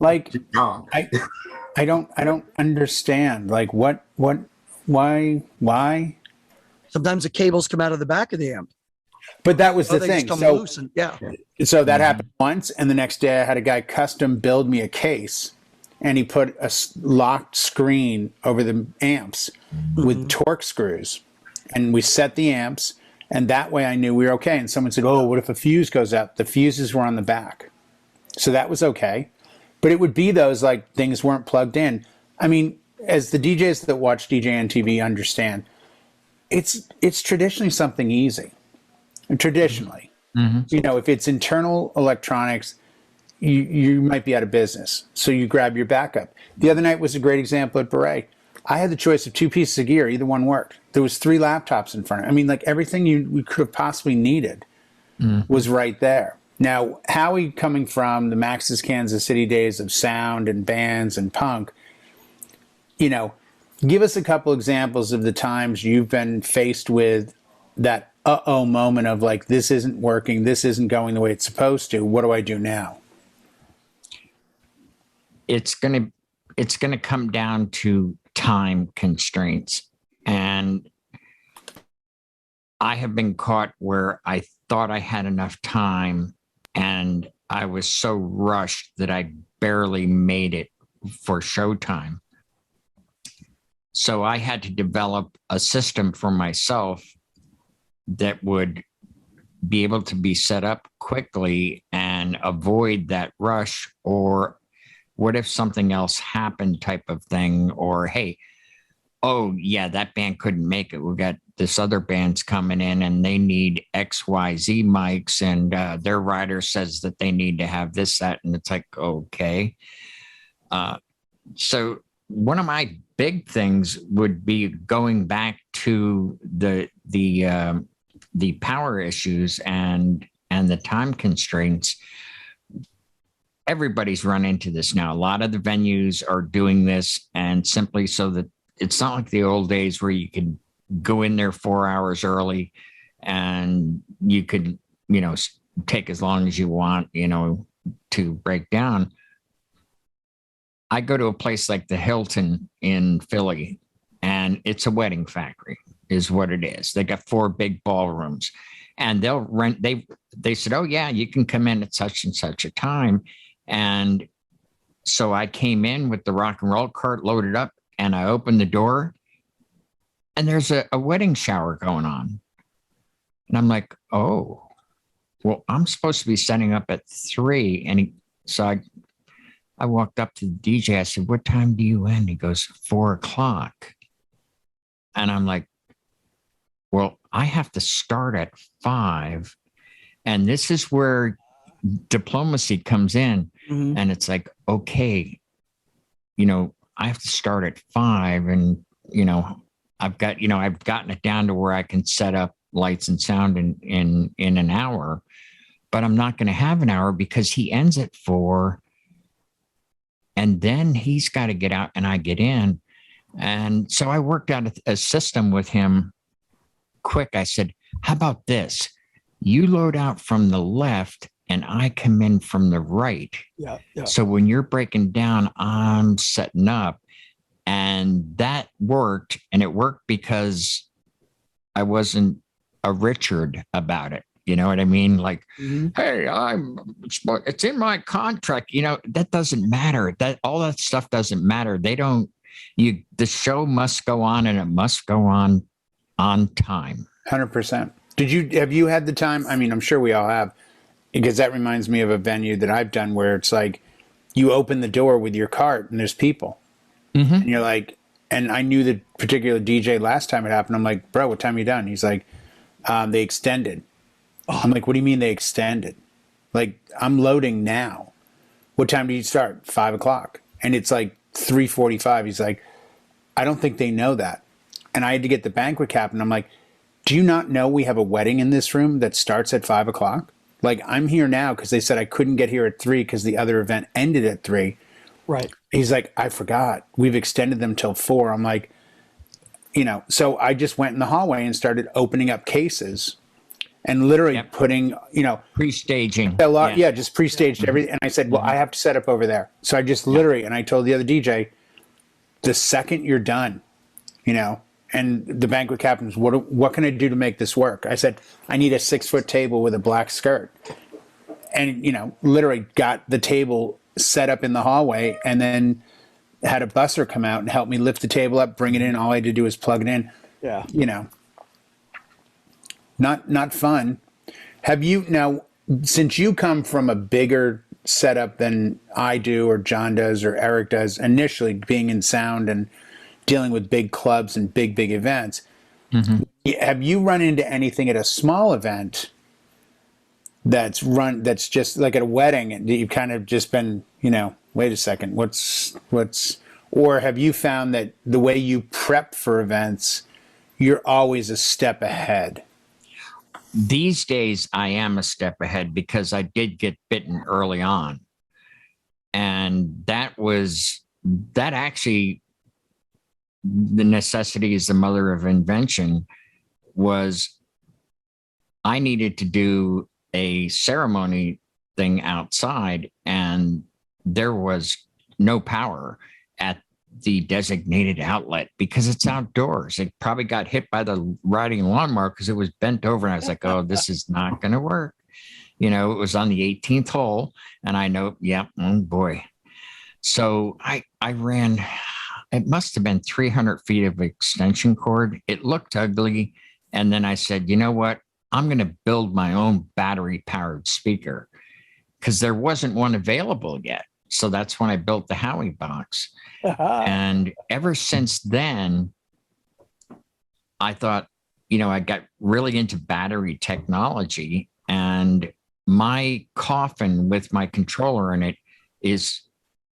I don't understand. Why? Sometimes the cables come out of the back of the amp. But that was the thing. So that happened once, and the next day I had a guy custom build me a case, and he put a locked screen over the amps with Torx screws, and we set the amps, and that way I knew we were okay. And someone said, "Oh, what if a fuse goes out?" The fuses were on the back, so that was okay. But it would be those things weren't plugged in. I mean, as the DJs that watch DJNTV understand, it's traditionally something easy. Traditionally, you know, if it's internal electronics, you might be out of business. So you grab your backup. The other night was a great example at Beret. I had the choice of 2 pieces of gear. Either one worked. There was 3 laptops in front of me. I mean, like everything we could have possibly needed was right there. Now, Howie, coming from the Max's Kansas City days of sound and bands and punk, you know, give us a couple examples of the times you've been faced with that uh-oh moment of like, this isn't working, this isn't going the way it's supposed to. What do I do now? It's gonna come down to time constraints. And I have been caught where I thought I had enough time and I was so rushed that I barely made it for showtime. So I had to develop a system for myself that would be able to be set up quickly and avoid that rush, or what if something else happened type of thing, or hey, oh yeah, that band couldn't make it. We got this other band's coming in and they need XYZ mics, and their rider says that they need to have this, that, and it's like, okay. So one of my big things would be going back to the power issues and the time constraints. Everybody's run into this now. A lot of the venues are doing this, and simply so that it's not like the old days where you could go in there 4 hours early and you could, you know, take as long as you want, you know, to break down. I go to a place like the Hilton in Philly, and it's a wedding factory is what it is. They got 4 big ballrooms, and they'll rent. They said, oh yeah, you can come in at such and such a time. And so I came in with the rock and roll cart loaded up, and I opened the door, and there's a wedding shower going on. And I'm like, oh, well, I'm supposed to be setting up at 3. And so I walked up to the DJ. I said, what time do you end? He goes, 4 o'clock. And I'm like, well, I have to start at 5. And this is where diplomacy comes in. And it's like, okay, you know, I have to start at 5, and, you know, I've gotten it down to where I can set up lights and sound in an hour, but I'm not going to have an hour because he ends at 4. And then he's got to get out and I get in. And so I worked out a system with him quick. I said, how about this? You load out from the left and I come in from the right. Yeah. So when you're breaking down, I'm setting up. And that worked. And it worked because I wasn't a Richard about it. You know what I mean? Like, hey, it's in my contract. You know, that doesn't matter. All that stuff doesn't matter. The show must go on, and it must go on time. 100%. Have you had the time? I mean, I'm sure we all have, because that reminds me of a venue that I've done where it's like you open the door with your cart and there's people. And you're like, and I knew the particular DJ last time it happened. I'm like, bro, what time are you done? He's like, they extended. I'm like, what do you mean they extended? Like, I'm loading now. What time do you start? 5 o'clock. And it's like 3:45. He's like, I don't think they know that. And I had to get the banquet cap, and I'm like, do you not know we have a wedding in this room that starts at 5 o'clock? Like, I'm here now because they said I couldn't get here at 3 because the other event ended at 3. Right. He's like, I forgot. We've extended them till 4. I'm like, you know, so I just went in the hallway and started opening up cases and literally putting, you know, pre-staging. Just pre-staged everything. And I said, well, I have to set up over there. So I just literally, and I told the other DJ, the second you're done, you know, and the banquet captains, what can I do to make this work? I said, I need a 6-foot table with a black skirt. And, you know, literally got the table set up in the hallway, and then had a busser come out and help me lift the table up, bring it in. All I had to do was plug it in. Yeah. You know, not fun. Have you, now, since you come from a bigger setup than I do, or John does, or Eric does, initially being in sound and dealing with big clubs and big events, Have you run into anything at a small event that's just like at a wedding and you've kind of just been, wait a second, or have you found that the way you prep for events, you're always a step ahead? These days, I am a step ahead because I did get bitten early on. And that actually, the necessity is the mother of invention, was I needed to do a ceremony thing outside, and there was no power at the designated outlet because it's outdoors. It probably got hit by the riding lawnmower because it was bent over. And I was like, oh, this is not going to work. It was on the 18th hole. And I know, oh boy. So I ran, it must have been 300 feet of extension cord. It looked ugly. And then I said, you know what? I'm going to build my own battery powered speaker because there wasn't one available yet. So that's when I built the Howie box. And ever since then, I thought, I got really into battery technology, and my coffin with my controller in it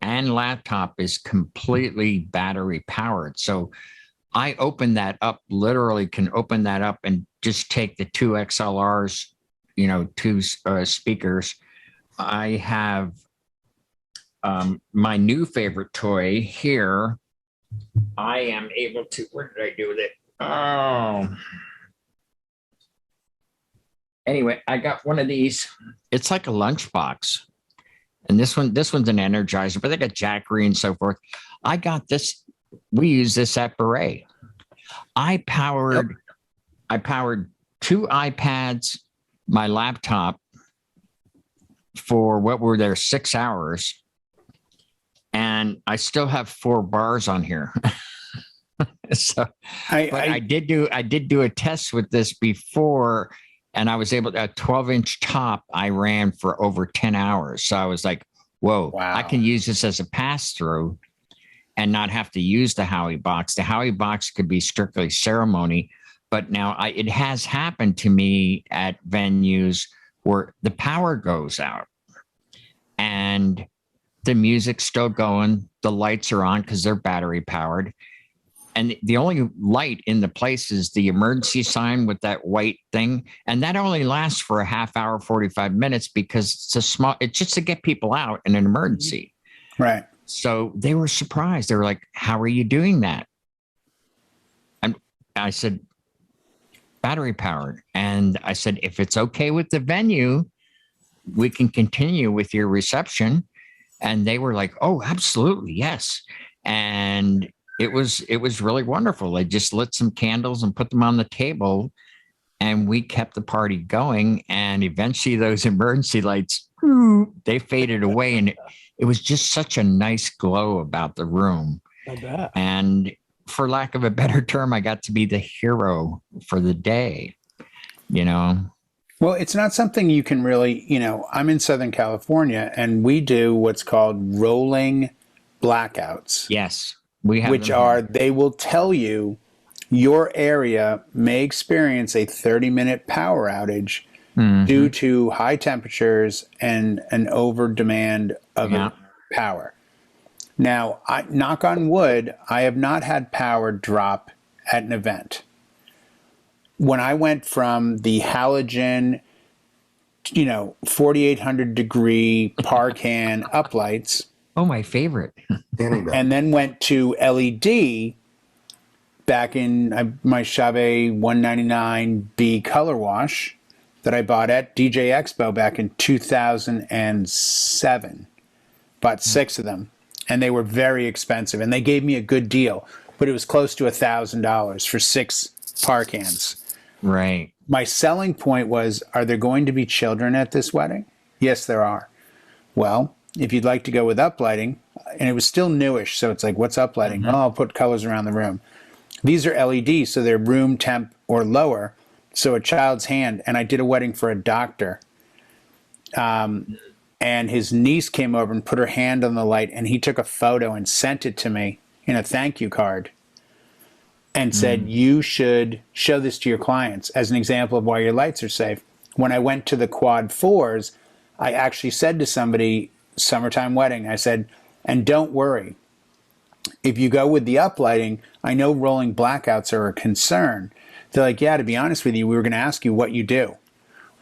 and laptop is completely battery powered. So I open that up, literally can open that up and just take the two XLRs, two speakers. I have my new favorite toy here. I am able to, what did I do with it? Oh. Anyway, I got one of these. It's like a lunchbox. And this one's an Energizer, but they got Jackery and so forth. I got this. We use this at Beret. I powered two iPads, my laptop for what were there 6 hours. And I still have 4 bars on here. So I did do a test with this before, and I was able to, a 12-inch top I ran for over 10 hours. So I was like, whoa, wow. I can use this as a pass-through and not have to use the Howie box. The Howie box could be strictly ceremony, but now it has happened to me at venues where the power goes out and the music's still going, the lights are on because they're battery powered. And the only light in the place is the emergency sign with that white thing. And that only lasts for a half hour, 45 minutes because it's just to get people out in an emergency. Right. So they were surprised. They were like, how are you doing that? And I said, battery powered. And I said, if it's okay with the venue, we can continue with your reception. And they were like, oh, absolutely. Yes. And it was really wonderful. They just lit some candles and put them on the table, and we kept the party going. And eventually those emergency lights, they faded away. And it was just such a nice glow about the room. I bet. And for lack of a better term, I got to be the hero for the day, Well, it's not something you can really, I'm in Southern California, and we do what's called rolling blackouts. Yes. They will tell you your area may experience a 30-minute power outage due to high temperatures and an over demand of power. Now, knock on wood, I have not had power drop at an event. When I went from the halogen, 4,800 degree Parcan uplights. Oh, my favorite. And then went to LED back in my Chauvet 199B color wash that I bought at DJ Expo back in 2007. Bought 6 of them, and they were very expensive, and they gave me a good deal, but it was close to $1,000 for 6 Parcans. Right. My selling point was, are there going to be children at this wedding? Yes, there are. Well, if you'd like to go with uplighting, and it was still newish, so it's like, what's uplighting? Oh, I'll put colors around the room. These are LEDs, so they're room temp or lower. So a child's hand, and I did a wedding for a doctor, and his niece came over and put her hand on the light, and he took a photo and sent it to me in a thank you card. and said, you should show this to your clients as an example of why your lights are safe. When I went to the quad fours, I actually said to somebody, summertime wedding, I said, and don't worry, if you go with the uplighting, I know rolling blackouts are a concern. They're like, yeah, to be honest with you, we were going to ask you what you do.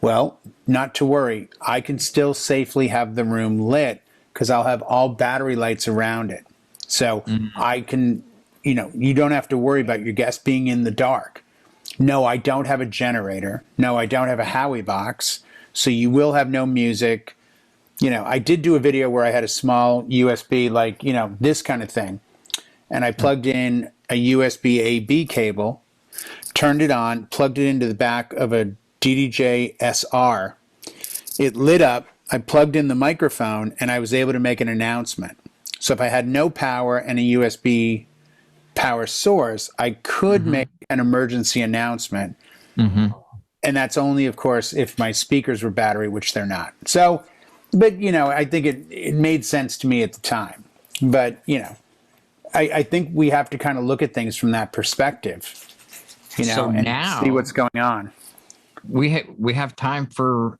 Well, not to worry. I can still safely have the room lit because I'll have all battery lights around it. So I can, you don't have to worry about your guests being in the dark. No, I don't have a generator. No, I don't have a Howie box. So you will have no music. I did do a video where I had a small USB, this kind of thing. And I plugged in a USB A-B cable, turned it on, plugged it into the back of a DJSR. It lit up. I plugged in the microphone, and I was able to make an announcement. So if I had no power and a USB power source, I could make an emergency announcement. And that's only, of course, if my speakers were battery, which they're not. So, but, I think it made sense to me at the time. But, I think we have to kind of look at things from that perspective, So and now see what's going on. we have time for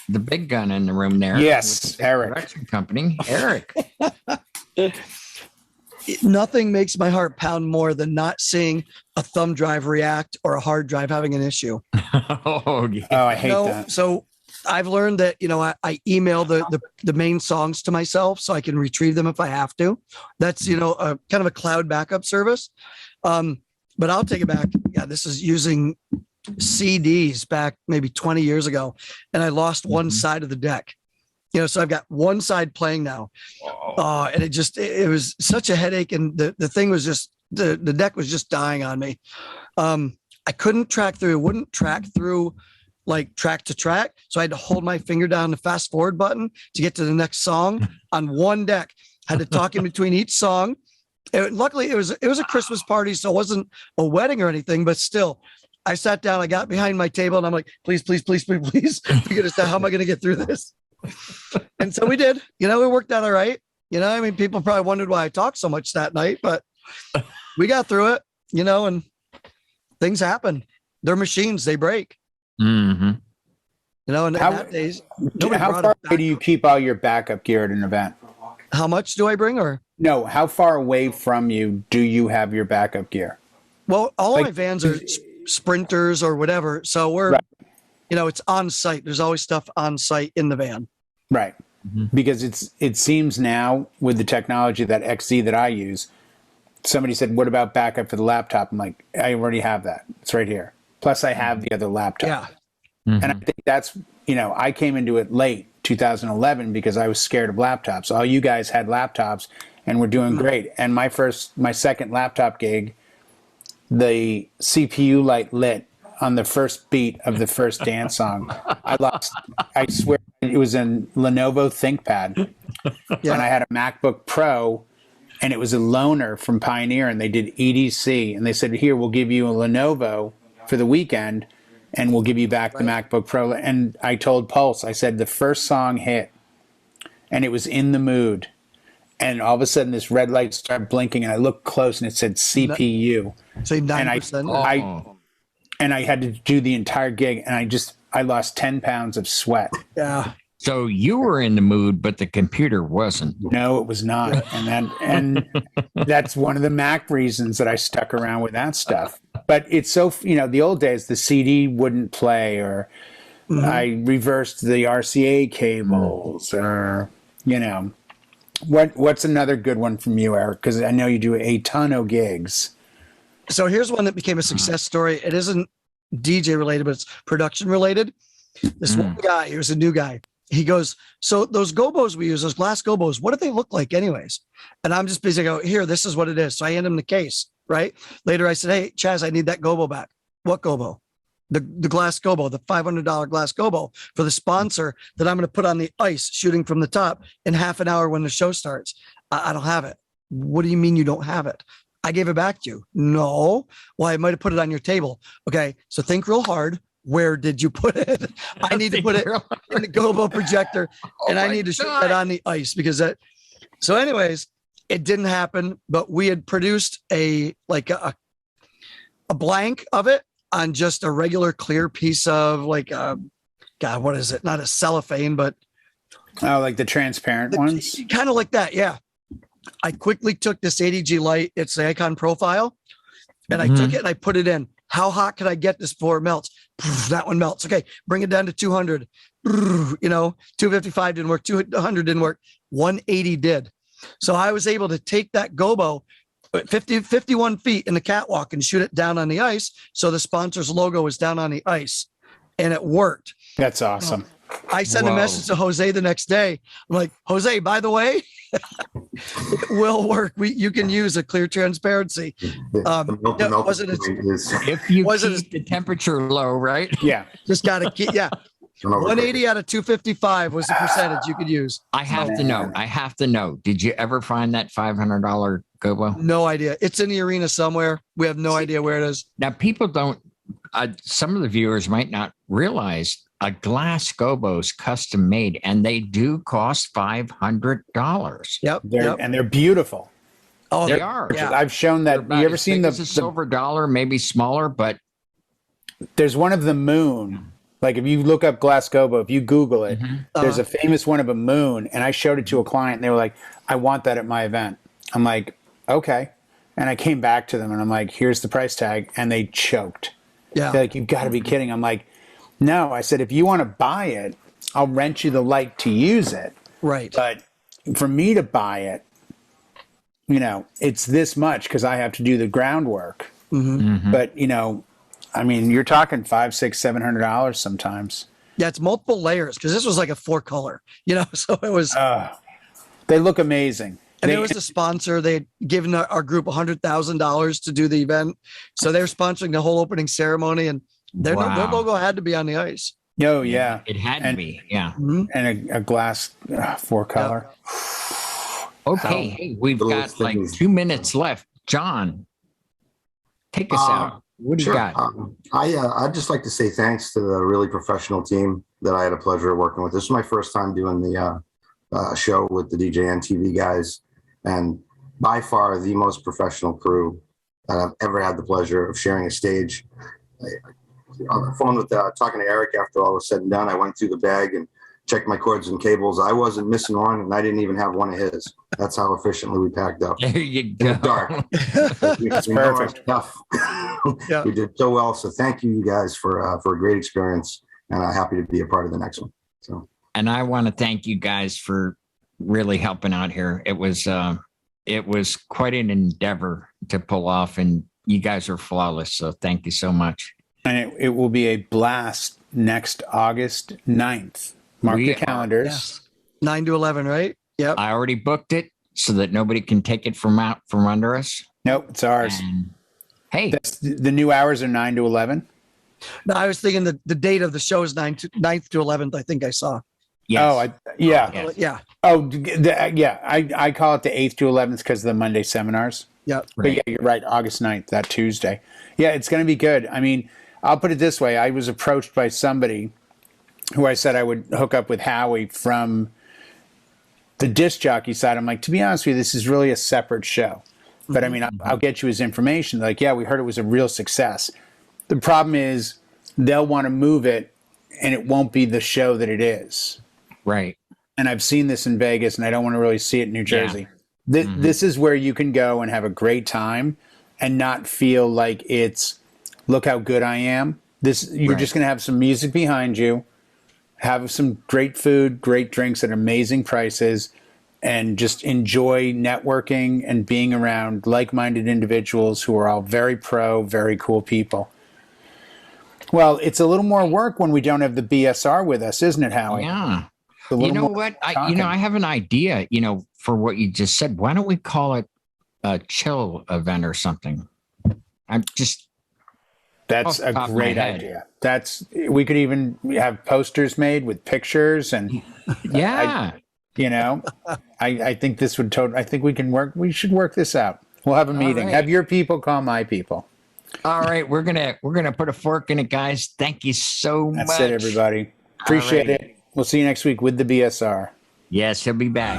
the big gun in the room there. Yes, Eric. Production company, Eric. Nothing makes my heart pound more than not seeing a thumb drive react or a hard drive having an issue. Oh, yeah. Oh, I hate that. So I've learned that, I email the main songs to myself so I can retrieve them if I have to. That's, a kind of a cloud backup service. But I'll take it back. Yeah, this is using CDs back maybe 20 years ago. And I lost one side of the deck. So I've got one side playing now. And it was such a headache. And the thing was just, the deck was just dying on me. I couldn't track through, it wouldn't track through like track to track. So I had to hold my finger down the fast forward button to get to the next song on one deck. I had to talk in between each song. Luckily it was a Christmas party, so it wasn't a wedding or anything, but still I sat down, I got behind my table and I'm like, please, please, please, please, please figure this out. How am I going to get through this? And so we did, it worked out all right. People probably wondered why I talked so much that night, but we got through it, and things happen. They're machines, they break. Mm-hmm. And nowadays, how far away do you keep all your backup gear at an event? How much do I bring, or? No, how far away from you do you have your backup gear? Well, all my vans are sprinters or whatever. So we're, right. It's on site. There's always stuff on site in the van. Right. Because it seems now with the technology, that XZ that I use, somebody said, what about backup for the laptop? I'm like, I already have that. It's right here. Plus I have the other laptop. Yeah. And I think that's, I came into it late 2011 because I was scared of laptops. All you guys had laptops and were doing great. And my second laptop gig, the CPU light lit on the first beat of the first dance song. I swear it was a Lenovo ThinkPad. And I had a MacBook Pro, and it was a loaner from Pioneer, and they did EDC. And they said, here, we'll give you a Lenovo for the weekend, and we'll give you back the MacBook Pro. And I told Pulse, I said, the first song hit, and it was In the Mood. And all of a sudden, this red light started blinking, and I looked close, and it said CPU. So 9%. And I had to do the entire gig, and I lost 10 pounds of sweat. Yeah. So you were in the mood, but the computer wasn't. No, it was not. And that's one of the Mac reasons that I stuck around with that stuff. But it's so, the old days, the CD wouldn't play, or I reversed the RCA cables, or, What's another good one from you, Eric? Because I know you do a ton of gigs. So here's one that became a success story. It isn't DJ related, but it's production related. This one guy, he was a new guy. He goes, so those gobos we use, those glass gobos, what do they look like anyways? And I'm just busy go, here, this is what it is. So I hand him the case, right? Later I said, hey, Chaz, I need that gobo back. What gobo? The glass gobo, the $500 glass gobo for the sponsor that I'm going to put on the ice shooting from the top in half an hour when the show starts. I don't have it. What do you mean you don't have it? I gave it back to you. No. Well, I might have put it on your table. Okay. So think real hard. Where did you put it? I need to put it in the gobo projector, and I need to shoot that on the ice because that. So anyways, it didn't happen, but we had produced a a blank of it on just a regular clear piece of like, God, what is it? Not a cellophane, but Oh, like the transparent ones? kind of like that. Yeah. I quickly took this 80G light. It's the Icon profile. And I took it and I put it in. How hot could I get this before it melts? That one melts. Okay. Bring it down to 200. 255 didn't work. 200 didn't work. 180 did. So I was able to take that gobo 51 feet in the catwalk and shoot it down on the ice. So the sponsor's logo was down on the ice and it worked. That's awesome. I sent a message to Jose the next day. I'm like, Jose, by the way, it will work. You can use a clear transparency. If you keep the temperature low, right? Yeah. Just got to keep, 180 out of 255 was the percentage you could use. I have to know. Did you ever find that $500 gobo? No idea. It's in the arena somewhere. We have no idea where it is. Now, people don't, some of the viewers might not realize a glass gobo's custom made, and they do cost $500. Yep. And they're beautiful. Oh, they are. Yeah. I've shown that. You ever seen the silver dollar, maybe smaller, but there's one of the moon. Like if you look up glass gobo, if you Google it, there's a famous one of a moon. And I showed it to a client and they were like, I want that at my event. I'm like, okay. And I came back to them and I'm like, here's the price tag. And they choked. Yeah. They're like, you've got to be kidding. I'm like, no. I said, if you want to buy it, I'll rent you the light to use it. Right. But for me to buy it, it's this much because I have to do the groundwork. But, I mean, you're talking $500, $600, $700 sometimes. Yeah, it's multiple layers because this was like a 4-color, so it was. They look amazing. And it was the sponsor. They had given our group $100,000 to do the event. So they were sponsoring the whole opening ceremony and their logo had to be on the ice. Oh, yeah. It had to be, yeah. And a glass 4-color. Okay, hey, we've got like 2 minutes left. John, take us out. What do you got? I'd just like to say thanks to the really professional team that I had a pleasure of working with. This is my first time doing the show with the DJNTV guys, and by far the most professional crew that I've ever had the pleasure of sharing a stage. On the phone with talking to Eric after all was said and done, I went through the bag and checked my cords and cables. I wasn't missing one, and I didn't even have one of his. That's how efficiently we packed up. There you go. In the dark. That's perfect. We did so well. So thank you guys for a great experience, and I'm happy to be a part of the next one. So. And I want to thank you guys for really helping out here. It was quite an endeavor to pull off, and you guys are flawless. So thank you so much. And it will be a blast next August 9th. Mark your calendars. 9 to 11, right? Yep. I already booked it so that nobody can take it from under us. Nope, it's ours. And, hey, the new hours are 9 to 11. No, I was thinking the date of the show is 9th to 11th. I think I saw. Yes. Oh, yeah. Yeah. Oh, yeah. I call it the 8th to 11th because of the Monday seminars. Yeah. But yeah, you're right. August 9th, that Tuesday. Yeah, it's going to be good. I mean, I'll put it this way. I was approached by somebody who I said I would hook up with Howie from the disc jockey side. I'm like, to be honest with you, this is really a separate show. But I mean, I'll get you his information. Like, yeah, we heard it was a real success. The problem is they'll want to move it and it won't be the show that it is. Right. And I've seen this in Vegas and I don't want to really see it in New Jersey. Yeah. This is where you can go and have a great time and not feel like it's, look how good I am. You're just going to have some music behind you, have some great food, great drinks at amazing prices, and just enjoy networking and being around like-minded individuals who are all very very cool people. Well, it's a little more work when we don't have the BSR with us, isn't it, Howie? Yeah. You know what? I have an idea, for what you just said. Why don't we call it a chill event or something? That's a great idea. We could even have posters made with pictures and yeah. I think this would I think we should work this out. We'll have a meeting. Right. Have your people call my people. All right, we're gonna put a fork in it, guys. Thank you so much. That's it, everybody. Appreciate it. We'll see you next week with the BSR. Yes, he'll be back.